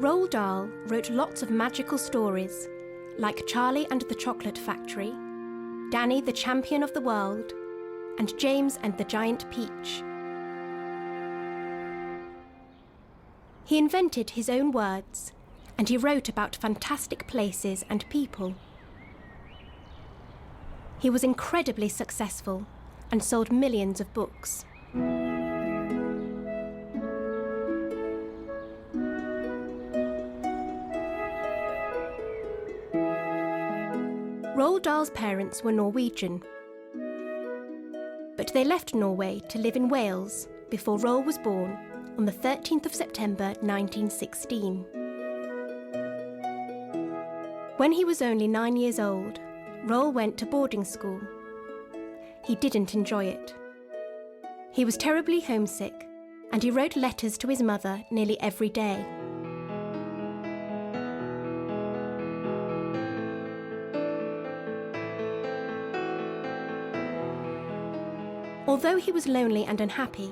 Roald Dahl wrote lots of magical stories, like Charlie and the Chocolate Factory, Danny the Champion of the World, and James and the Giant Peach. He invented his own words, and he wrote about fantastic places and people. He was incredibly successful and sold millions of books. Roald Dahl's parents were Norwegian, but they left Norway to live in Wales before Roald was born on the 13th of September 1916. When he was only 9 years old, Roald went to boarding school. He didn't enjoy it. He was terribly homesick, and he wrote letters to his mother nearly every day. Although he was lonely and unhappy,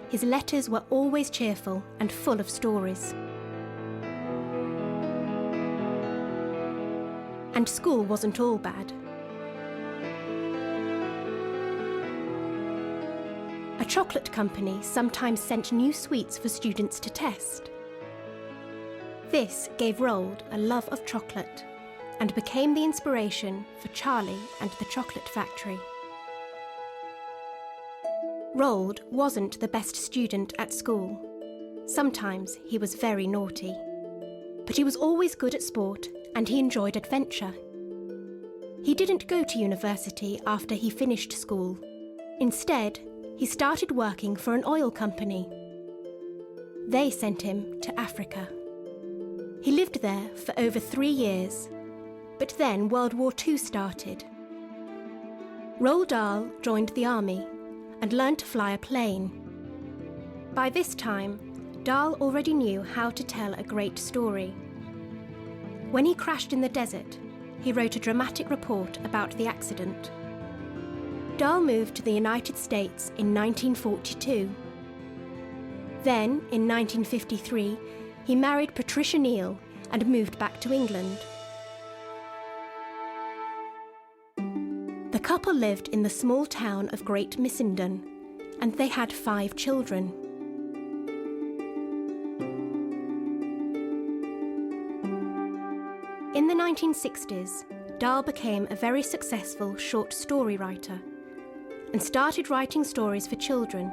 his letters were always cheerful and full of stories. And school wasn't all bad. A chocolate company sometimes sent new sweets for students to test. This gave Roald a love of chocolate and became the inspiration for Charlie and the Chocolate Factory. Roald wasn't the best student at school. Sometimes he was very naughty. But he was always good at sport and he enjoyed adventure. He didn't go to university after he finished school. Instead, he started working for an oil company. They sent him to Africa. He lived there for over 3 years, but then World War II started. Roald Dahl joined the army and learned to fly a plane. By this time, Dahl already knew how to tell a great story. When he crashed in the desert, he wrote a dramatic report about the accident. Dahl moved to the United States in 1942. Then, in 1953, he married Patricia Neal and moved back to England. The couple lived in the small town of Great Missenden, and they had 5 children. In the 1960s, Dahl became a very successful short story writer and started writing stories for children.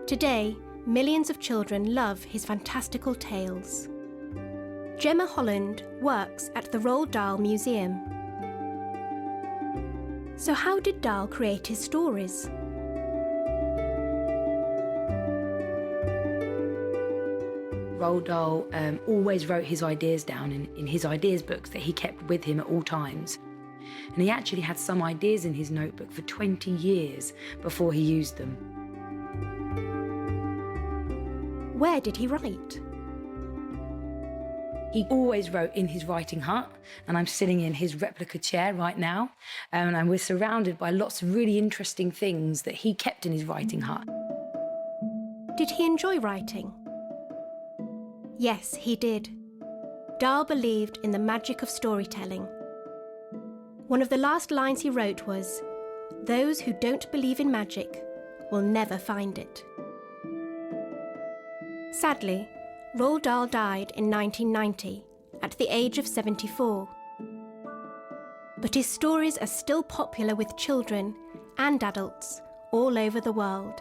Today, millions of children love his fantastical tales. Gemma Holland works at the Roald Dahl Museum. So how did Dahl create his stories? Roald Dahl always wrote his ideas down in his ideas books that he kept with him at all times. And he actually had some ideas in his notebook for 20 years before he used them. Where did he write? He always wrote in his writing hut, and I'm sitting in his replica chair right now, and we're surrounded by lots of really interesting things that he kept in his writing hut. Did he enjoy writing? Yes, he did. Dahl believed in the magic of storytelling. One of the last lines he wrote was, "Those who don't believe in magic will never find it." Sadly, Roald Dahl died in 1990 at the age of 74. But his stories are still popular with children and adults all over the world.